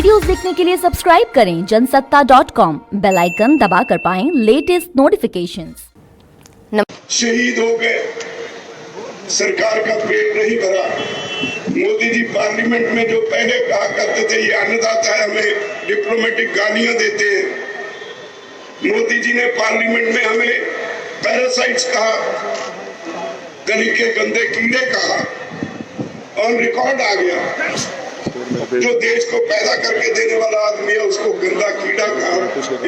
Videos देखने के लिए सब्सक्राइब करें जनसत्ता.com, बेल आइकन दबाकर पाएं लेटेस्ट नोटिफिकेशंस। शहीद हो गए, सरकार का पेट नहीं भरा। मोदी जी पार्लियामेंट में जो पहले कहा करते थे ये अन्नदाता है, हमें डिप्लोमेटिक गालियां देते हैं। मोदी जी ने पार्लियामेंट में हमें पैरासाइट्स कहा, गली के गंदे कीड़े कहा, ऑन रिकॉर्ड आ गया। जो देश को पैदा करके देने वाला आदमी है उसको गंदा कीड़ा कहा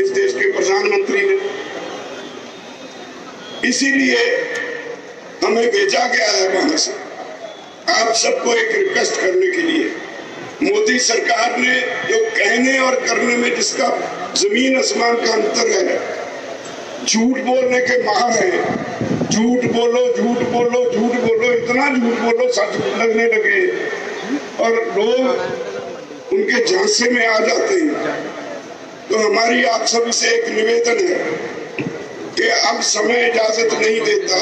इस देश के प्रधानमंत्री ने। इसीलिए हमें भेजा गया है वहां से आप सबको एक रिक्वेस्ट करने के लिए। मोदी सरकार ने जो कहने और करने में जिसका जमीन आसमान का अंतर है, झूठ बोलने के माहिर है। झूठ बोलो, झूठ बोलो, झूठ बोलो, इतना झूठ बोलो सच लगने लगे और लोग उनके झांसे में आ जाते हैं। तो हमारी आप सभी से एक निवेदन है कि अब समय इजाजत नहीं देता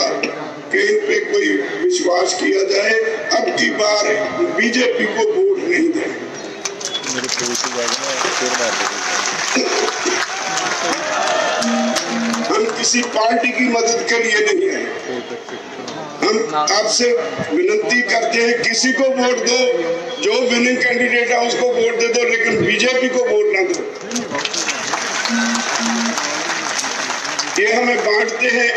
कि इन पे कोई विश्वास किया जाए। अब की बार बीजेपी को वोट नहीं दें। हम किसी पार्टी की मदद के लिए नहीं है। हम आपसे विनती करते हैं किसी को वोट दो, जो विनिंग कैंडिडेट है उसको वोट दे दो, लेकिन बीजेपी को वोट ना दो। ये हमें बांटते हैं,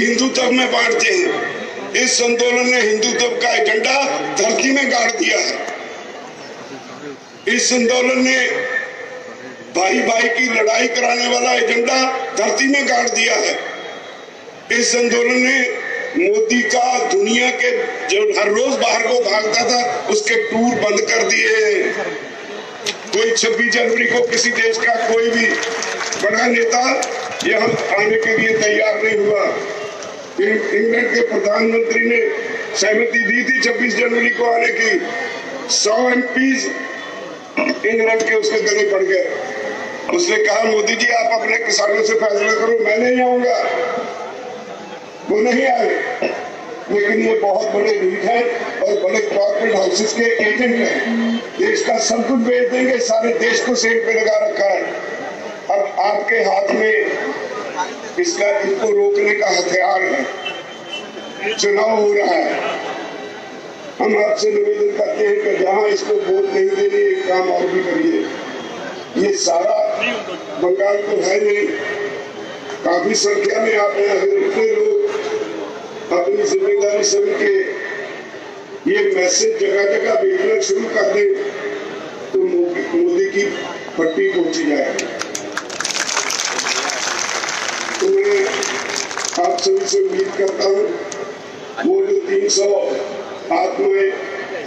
हिंदुत्व में बांटते हैं। इस आंदोलन ने हिंदुत्व का एजेंडा धरती में गाड़ दिया है। इस आंदोलन ने भाई भाई की लड़ाई कराने वाला एजेंडा धरती में गाड़ दिया है। इस आंदोलन ने मोदी का दुनिया के जो हर रोज बाहर को भागता था उसके टूर बंद कर दिए। कोई 26 जनवरी को किसी देश का कोई भी बड़ा नेता यहाँ आने के लिए तैयार नहीं हुआ। इंग्लैंड के प्रधानमंत्री ने सहमति दी थी 26 जनवरी को आने की। 100 एमपीज इंग्लैंड के उसके गले पड़ गए। उसने कहा मोदी जी आप अपने किसानों से फैसला करो, मैं नहीं आऊंगा। वो नहीं आए, लेकिन ये बहुत बड़े लीड है और बड़े कॉर्पोरेट हाउसेस के एजेंट हैं। देश का सब कुछ बेच देंगे, सारे देश को सेल पे लगा रखा है। अब आपके हाथ में इसको रोकने का हथियार है। चुनाव हो रहा है, हम आपसे निवेदन करते हैं कि जहां इसको वोट नहीं देने एक काम और भी करिए। ये सारा बंगाल तो है नहीं, काफी संख्या में आप इतने लोग अपनी जिम्मेदारी समझ के ये मैसेज जगह जगह भेजना शुरू कर दे तो मोदी की पट्टी पहुंची जाएगी। तो मैं आप सभी से उम्मीद करता हूँ वो जो 300 आत्माएं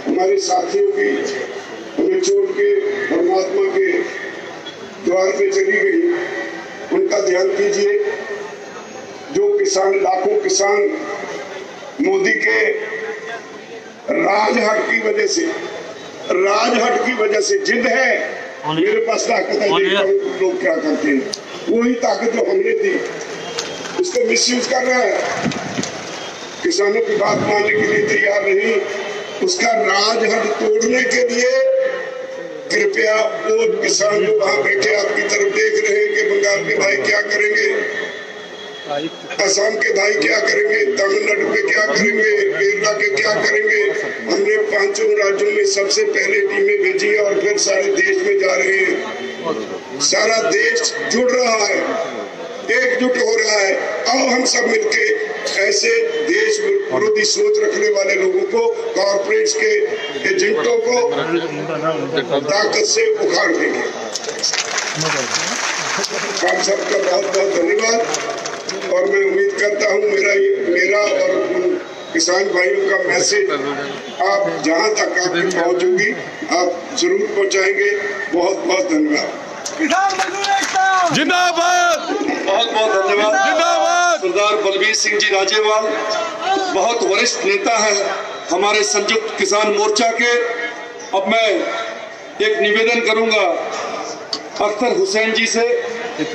हमारे साथियों की हमें छोड़ के परमात्मा के द्वार पे चली गई, उनका ध्यान कीजिए। जो किसान, लाखों किसान मोदी के राजहट की वजह से जिद है, मेरे पास ताकत है, लोग क्या करते हैं, वही ताकत जो हमने दी उसको मिसयूज कर रहा है। किसानों की बात मानने के लिए तैयार नहीं। उसका राजहट तोड़ने के लिए कृपया वो किसान जो वहां बैठे आपकी तरफ देख रहे हैं कि बंगाल के भाई क्या करेंगे, असम के भाई क्या करेंगे, तमिलनाडु के क्या करेंगे, केरला के क्या करेंगे। हमने 5 राज्यों में सबसे पहले टीमें भेजी है और फिर सारे देश में जा रहे हैं। सारा देश जुड़ रहा है, एकजुट हो रहा है। आओ हम सब मिलके ऐसे देश विरोधी सोच रखने वाले लोगों को, कॉर्पोरेट्स के एजेंटों को ताकत से उखाड़ देंगे। आप सबका बहुत बहुत धन्यवाद और मैं उम्मीद करता हूँ मेरा और किसान भाइयों का मैसेज आप जहाँ तक आपकी पहुँचेगी आप जरूर पहुँचाएंगे। बहुत बहुत धन्यवाद। जिंदाबाद। बहुत बहुत धन्यवाद। जिंदाबाद। सरदार बलबीर सिंह जी राजेवाल बहुत वरिष्ठ नेता है हमारे संयुक्त किसान मोर्चा के। अब मैं एक निवेदन करूंगा अख्तर हुसैन जी से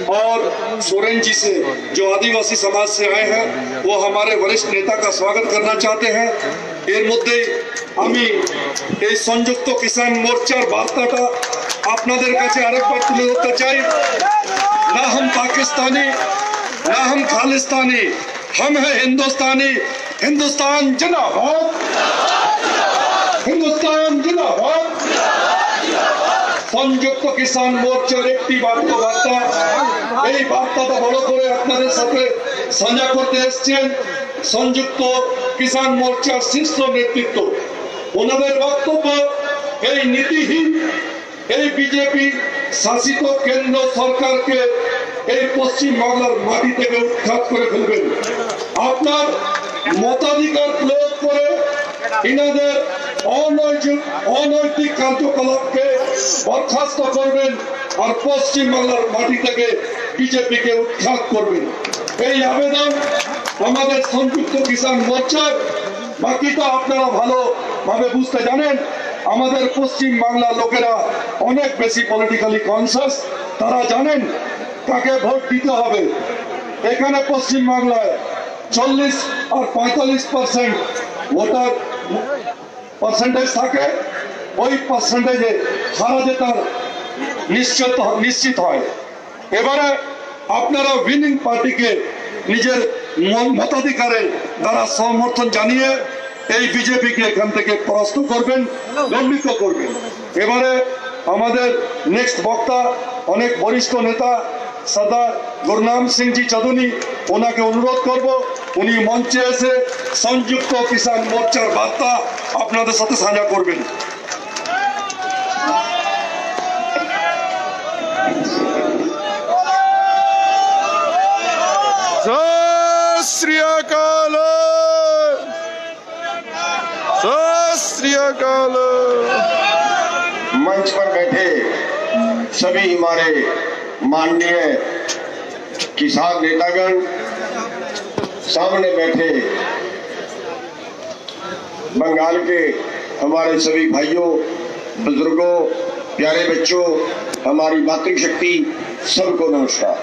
और सोरेन जी से, जो आदिवासी समाज से आए हैं, वो हमारे वरिष्ठ नेता का स्वागत करना चाहते हैं। এর মধ্যে আমি এই সংযুক্ত কিষাণ মোর্চার বার্তাটা আপনাদের কাছে আরেকবার তুলে ধরতে চাই, না हम पाकिस्तानी ना हम खालिस्तानी, हम है हिंदुस्तानी। हिंदुस्तान जिंदाबाद, हिंदुस्तान जिंदाबाद। সংযুক্ত কিষাণ মোর্চার একটি বার্তা, এই বার্তাটা বড় করে আপনাদের সাথে সাঝা করতে এসেছেন সংযুক্ত কিষাণ মোর্চার শীর্ষ নেতৃত্ব। ওনাদের বক্তব্য, এই নীতিহীন এই বিজেপি শাসিত কেন্দ্র সরকারকে এই পশ্চিম বাংলার মাটি থেকে উৎখাত করে ফেলবেন। আপনার মতাধিকার প্রয়োগ করে ইনাদের অনৈতিক কার্যকলাপকে বরখাস্ত করবেন আর পশ্চিম বাংলার মাটি থেকে বিজেপিকে উৎখাত করবেন। এই আবেদন আমাদের সংযুক্ত কিষাণ মোর্চার। বাকিটা আপনারা ভালোভাবে বুঝতে জানেন, আমাদের পশ্চিম বাংলার লোকেরা অনেক বেশি পলিটিক্যালি কনসাস, তারা জানেন কাকে ভোট দিতে হবে। এখানে পশ্চিম বাংলায় 40 আর 45% ভোটার পার্সেন্টেজ থাকে, ওই পার্সেন্টেজে হারা জেতার নিশ্চিত হয়। এবারে আপনারা উইনিং পার্টিকে নিজের মতাধিকারে দ্বারা সমর্থন জানিয়ে এই বিজেপিকে এখান থেকে পরাস্ত করবেন, দণ্ডিত করবেন। এবারে আমাদের নেক্সট বক্তা অনেক বরিষ্ঠ নেতা সর্দার গুরনাম সিং জি চৌধুরী, ওনাকে অনুরোধ করব উনি মঞ্চে এসে সংযুক্ত কিষাণ মোর্চার বার্তা আপনাদের সাথে সাঝা করবেন। सत श्री अकाल, सत श्री अकाल। मंच पर बैठे सभी हमारे माननीय किसान नेतागण, सामने बैठे बंगाल के हमारे सभी भाइयों, बुजुर्गों, प्यारे बच्चों, हमारी मातृशक्ति, सबको नमस्कार।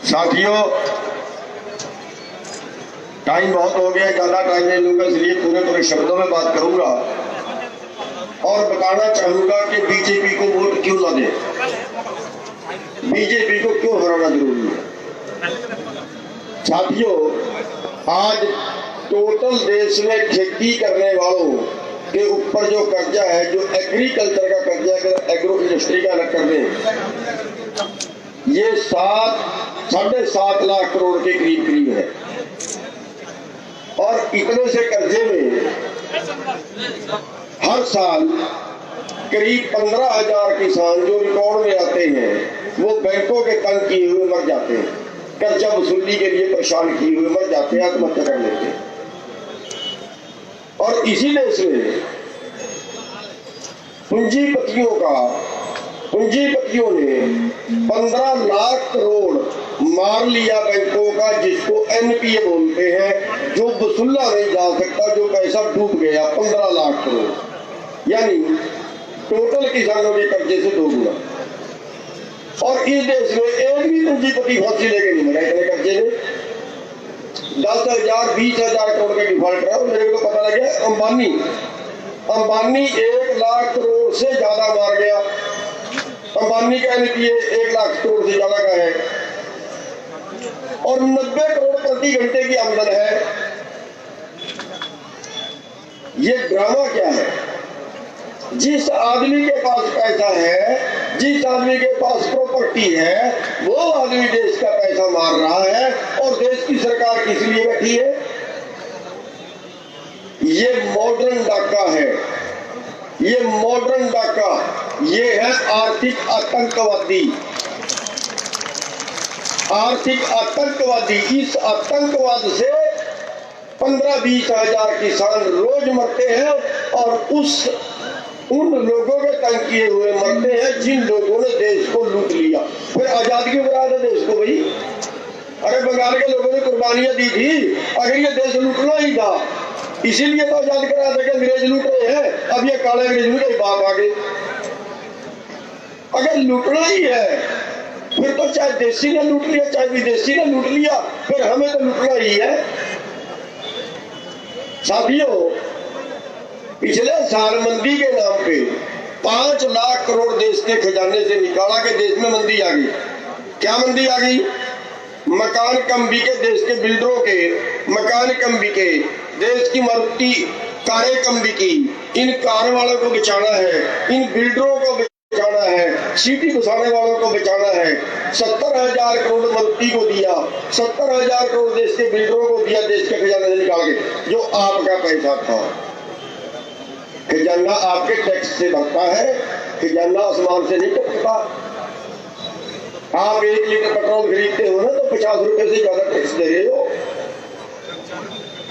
साथियों, टाइम बहुत हो गया, ज्यादा टाइम नहीं लूंगा, इसलिए पूरे शब्दों में बात करूंगा और बताना चाहूंगा कि बीजेपी को वोट क्यों ना दें, बीजेपी को क्यों हराना जरूरी है। साथियों, आज टोटल देश में खेती करने वालों के ऊपर जो कर्जा है, जो एग्रीकल्चर का कर्जा, अगर एग्रो इंडस्ट्री का अलग कर दें, ये 7.5 लाख करोड़ के करीब है। और इतने से कर्जे में हर साल करीब 15,000 किसान जो रिकॉर्ड में आते हैं, वो बैंकों के तंग किए हुए मर जाते हैं, कर्जा वसूली के लिए परेशान किए हुए मर जाते हैं, आत्महत्या कर लेते हैं। और इसीलिए से पूंजीपतियों ने 15 लाख करोड़ मार लिया बैंकों का, जिसको एनपीए बोलते हैं, जो वसूला नहीं जा सकता, जो पैसा डूब गया। 15 लाख करोड़ यानी टोटल किसानों के कर्जे से 2 गुना। और इस देश में एक भी पूंजीपति फांसी लेके नहीं मरा इतने कर्जे में। 10,000 20,000 करोड़ का डिफॉल्ट रहा। मेरे को पता लग गया अंबानी 1 लाख करोड़ से ज्यादा मार गया। अंबानी का एनपीए 1 लाख करोड़ से ज्यादा का है और 90 करोड़ प्रति घंटे की आमदन है। ये ड्रामा क्या है? जिस आदमी के पास पैसा है, जिस आदमी के पास प्रॉपर्टी है, वो आदमी देश का पैसा मार रहा है। और देश की सरकार किस लिए बैठी है? ये मॉडर्न डाका है, ये मॉडर्न डाका, ये है आर्थिक आतंकवादी। इस आतंकवाद से 15-20 हजार किसान रोज मरते हैं और उन लोगों के तंग किए हुए मरते हैं जिन लोगों ने देश को लूट लिया। फिर आजाद क्यों करा था देश को भाई? अरे बंगाल के लोगों ने कुर्बानियां दी थी। अगर ये देश लूटना ही था, इसीलिए तो आजाद करा था कि अंग्रेज लूट रहे हैं। अब ये काले अंग्रेज में कई बाप आ गए। अगर लूटना ही है, फिर तो चाहे देसी ने लूट लिया, चाहे विदेशी ने लूट लिया, फिर हमें तो लूटना ही है। साथियों, पिछले साल मंदी के नाम पे 5 लाख करोड़ देश के खजाने से निकाला कि देश में मंदी आ गई। क्या मंदी आ गई? मकान कम बिके, देश के बिल्डरों के मकान कम बिके, देश की मारुति कारें कम बिकी। इन कार वालों को बचाना है, इन बिल्डरों को बचाना है, सिटी बसाने वालों को बचाना है। 70,000 करोड़ मारुति को दिया, 70,000 करोड़ देश के बिल्डरों को दिया, देश के खजाने से निकाल के, जो आपका पैसा था। खजाना आपके टैक्स से भरता है, खजाना आसमान से नहीं टपकता। आप 1 लीटर पेट्रोल खरीदते हो ना तो 50 रुपए से ज्यादा टैक्स दे रहे हो।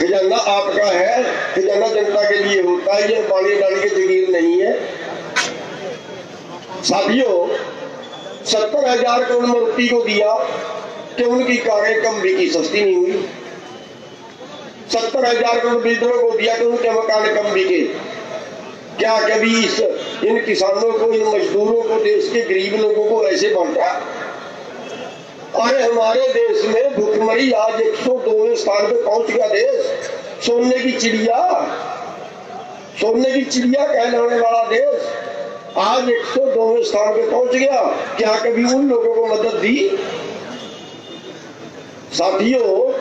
खजाना आपका है, खजाना जनता के लिए होता है, ये पानी डाली की जगीर नहीं है। साथियों, 70,000 करोड़ मारुति को दिया कि उनकी कारें कम बिकी, सस्ती नहीं हुई। 70,000 करोड़ बिल्डरों को दिया कि उनके मकान कम बिके। क्या कभी इन किसानों को, इन मजदूरों को, देश के गरीब लोगों को ऐसे बांटा? अरे हमारे देश में भुखमरी आज 102वें स्थान पे पहुंच गया देश। सोने की चिड़िया, सोने की चिड़िया कहलाने वाला देश आज 102वें स्थान पे पहुंच गया। क्या कभी उन लोगों को मदद दी? साथियों,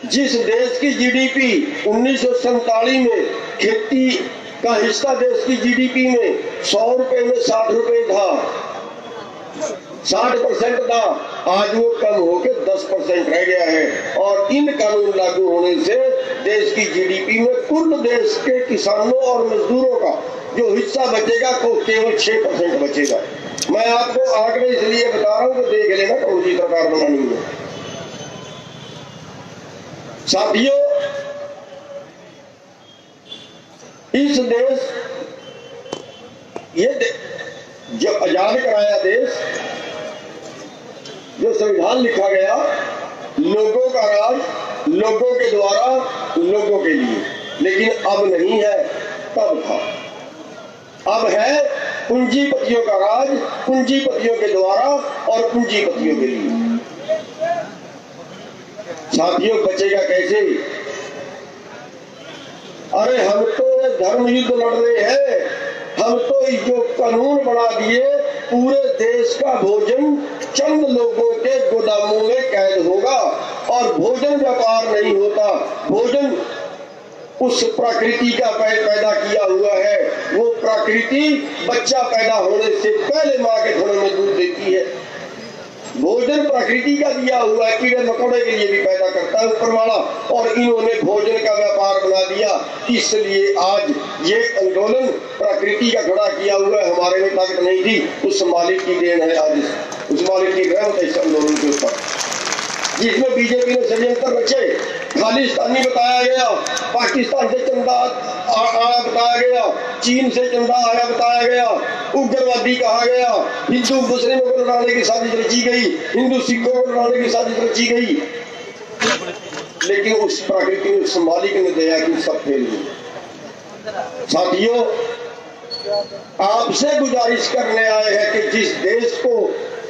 जिस देश की जीडीपी 1947 में खेती का हिस्सा देश की जीडीपी में 100 रुपए में 60 रुपए था, 60% था, आज वो कम होकर 10% रह गया है। और इन कानून लागू होने से देश की जीडीपी में कुल देश के किसानों और मजदूरों का जो हिस्सा बचेगा वो केवल 6% बचेगा। मैं आपको आंकड़े इसलिए बता रहा हूं कि देख लेना कौन सी सरकार बनानी है। साथियों, इस देश, ये जो आजाद कराया देश, जो संविधान लिखा गया, लोगों का राज, लोगों के द्वारा, लोगों के लिए। लेकिन अब नहीं है, तब था। अब है पूंजीपतियों का राज, पूंजीपतियों के द्वारा और पूंजीपतियों के लिए। साथियों, बचेगा कैसे? अरे हम तो धर्म युद्ध लड़ रहे हैं, हम तो जो कानून बना दिए, पूरे देश का भोजन चंद लोगों के गोदामों में कैद होगा और भोजन व्यापार नहीं होता। भोजन उस प्रकृति का पैदा किया हुआ है, वो प्रकृति बच्चा पैदा होने से पहले माँ के थोड़े में दूध देती है। भोजन प्रकृति का दिया हुआ है, कीड़े मकोड़े के लिए भी पैदा करता है ऊपर वाला, और इन्होंने भोजन का व्यापार बना दिया। इसलिए आज ये आंदोलन प्रकृति का खड़ा किया हुआ है, हमारे में ताकत नहीं थी, उस मालिक की देन है। आज उस मालिक की रहमत है इस आंदोलन के ऊपर, जिसमें बीजेपी ने षड्यंत्र रचे, खालिस्तानी बताया गया, पाकिस्तान से चंदा आया बताया गया, चीन से चंदा आया बताया गया, उग्रवादी कहा गया, हिंदू मुस्लिमों को लड़ाने की साजिश रची गई, हिंदू सिखों को लड़ाने की साजिश रची गई। लेकिन उस प्रकृति ने, उस मालिक ने दया की, सब फेल हुई। साथियों, आपसे गुजारिश करने आए हैं कि जिस देश को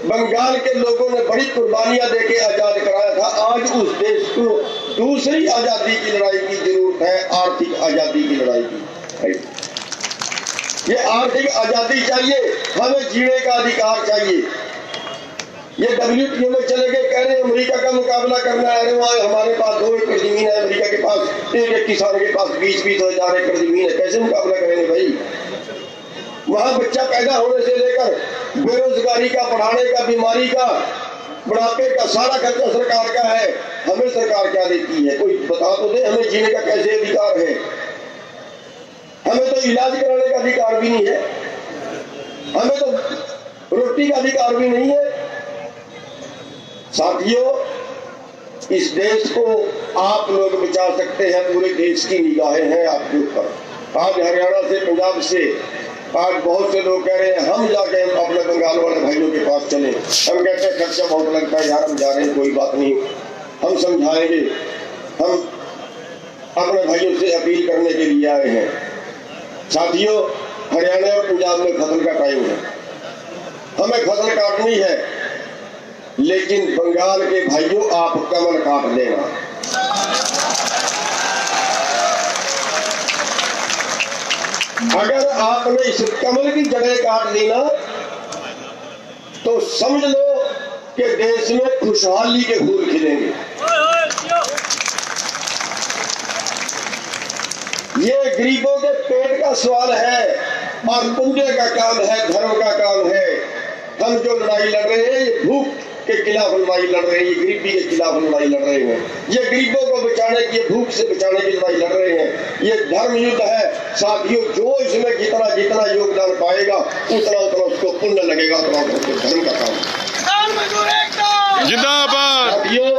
बंगाल के लोगों ने बड़ी कुर्बानियां देके आजाद कराया था, आज उस देश को दूसरी आजादी की लड़ाई की जरूरत है, आर्थिक आजादी की लड़ाई की। ये आर्थिक आजादी चाहिए, हमें जीने का अधिकार चाहिए। ये WTO में चले गए, कह रहे अमेरिका का मुकाबला करना है। वहां हमारे पास 2 एकड़ जमीन है, अमेरिका के पास एक किसान के पास 20-20 हजार एकड़ जमीन है, कैसे मुकाबला करेंगे भाई? वहां बच्चा पैदा होने से लेकर बेरोजगारी का, पढ़ाने का, बीमारी का, बुढ़ापे का सारा खर्चा सरकार का है। हमें सरकार क्या देती है? कोई बता तो दे, हमें जीने का कैसे अधिकार है? हमें तो इलाज कराने का अधिकार भी नहीं है, हमें तो रोटी का अधिकार भी नहीं है। साथियों, इस देश को आप लोग बचा सकते हैं, पूरे देश की निगाहें हैं आपके ऊपर। आज हरियाणा से, पंजाब से आज बहुत से लोग कह रहे हैं हम जाके अपने बंगाल वाले भाइयों के पास चले। हम कहते हैं खर्चा बहुत लगता है यार, हम जा रहे हैं, कोई बात नहीं, हम समझाएंगे। हम अपने भाइयों से अपील करने के लिए आए हैं। साथियों, हरियाणा और पंजाब में फसल का टाइम है, हमें फसल काटनी है, लेकिन बंगाल के भाइयों आप कमल काट देना। अगर आपने इस कमल की जड़ें काट दी ना तो समझ लो कि देश में खुशहाली के फूल खिलेंगे। ये गरीबों के पेट का सवाल है और पुण्य का काम है, धर्म का काम है। हम जो लड़ाई लड़ रहे हैं ये भूख के खिलाफ लड़ाई लड़ रहे हैं, ये गरीबी के खिलाफ लड़ाई लड़ रहे हैं, ये गरीबों को बचाने की, भूख से बचाने की लड़ाई लड़ रहे हैं। ये धर्म युद्ध है साथियों। जो इसमें जितना जितना योगदान पाएगा उतना उतना उसको पुण्य लगेगा, उतना उसको धर्म का काम। जिंदाबाद। साथियों,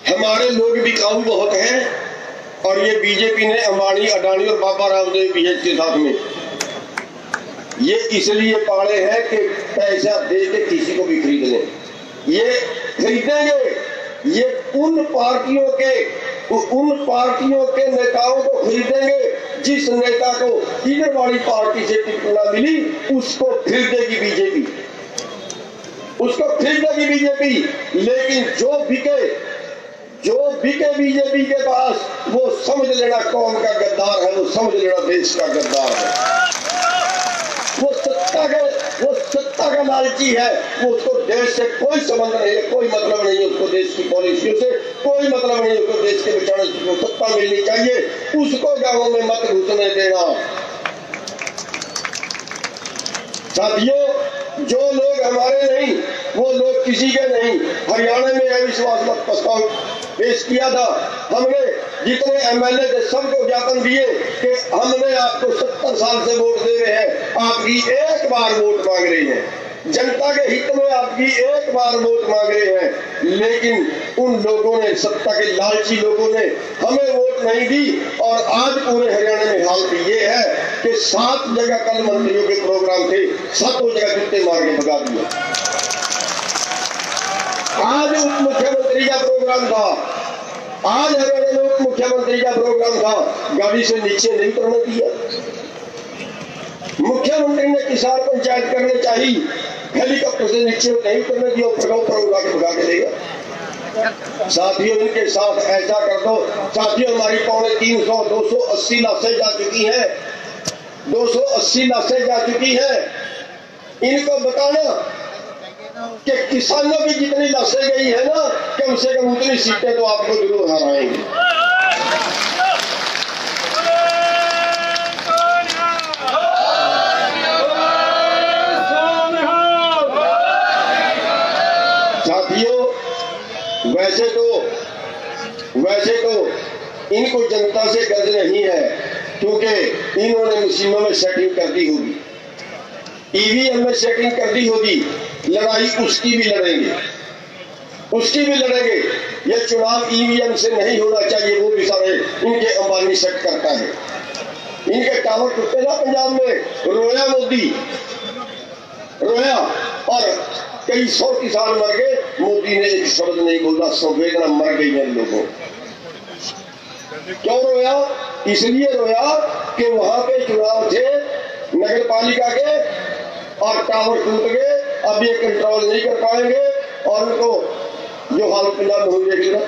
हमारे लोग बिकाऊ बहुत हैं और ये बीजेपी ने अंबानी, अडानी और बाबा रामदेव भी है इसके साथ में। ये इसलिए पाले हैं कि पैसा दे के किसी को भी खरीद लें। ये खरीदेंगे, ये उन पार्टियों के नेताओं को खरीदेंगे जिस नेता को इधर वाली पार्टी से टिकट ना मिली उसको खरीदेगी बीजेपी, उसको खरीदेगी बीजेपी। लेकिन जो बिके बीजेपी के पास वो समझ लेना कौम का गद्दार है, वो समझ लेना देश का गद्दार है। वो सत्ता का लालची है, वो उसको देश से कोई संबंध नहीं है, कोई मतलब नहीं है उसको देश की पॉलिसियों से, कोई मतलब नहीं है उसको देश के बचाने से। सत्ता मिलनी चाहिए, उसको गांवों में मत घुसने देना। साथियों, जो लोग हमारे नहीं वो लोग किसी के नहीं। हरियाणा में अविश्वास मत प्रस्ताव पेश किया था, हमने जितने एमएलए थे सबको ज्ञापन दिए कि हमने आपको 70 साल से वोट दे रहे हैं, आपकी एक बार वोट मांग रहे हैं, जनता के हित में आपकी एक बार वोट मांग रहे हैं। लेकिन उन लोगों ने, सत्ता के लालची लोगों ने हमें वोट नहीं दी और आज पूरे हरियाणा में हालत ये है कि 7 जगह कल मंत्रियों के प्रोग्राम थे, 7 जगह जूते मार के भगा दिया। आज उप मुख्यमंत्री का प्रोग्राम था, आज हरियाणा में उप मुख्यमंत्री का प्रोग्राम था, गाड़ी से नीचे नहीं उतरने दिया। मुख्यमंत्री ने किसान पंचायत करने चाहिए, हेलीकॉप्टर से नीचे नहीं उतरने दिया, उड़ा के भगा के देगा। साथियों, इनके साथ ऐसा कर दो। साथियों, हमारी 280 लाशें जा चुकी हैं, 280 लाशें जा चुकी हैं। इनको बताना कि किसानों की जितनी लाशें गई है ना, कम से कम उतनी सीटें तो आपको जरूर हराएंगे। साथियों, वैसे तो इनको जनता से गर्ज नहीं है, क्योंकि इन्होंने मशीनों में सेटिंग कर दी होगी, ईवीएम में सेटिंग कर दी होगी। लड़ाई उसकी भी लड़ेंगे। ये चुनाव ईवीएम से नहीं होना चाहिए, वो भी सारे इनके अंबानी सेट करता है। इनके टावर टूटे ना पंजाब में, रोया मोदी, रोया और कई 100 किसान मर गए, मोदी ने एक शब्द नहीं बोला, संवेदना मर गई है लोगों। क्यों रोया? इसलिए रोया कि वहां पे चुनाव थे नगर पालिका के और टावर टूट गए, अब ये कंट्रोल नहीं कर पाएंगे और उनको जो हाल पंजाब में हो जाएगी ना,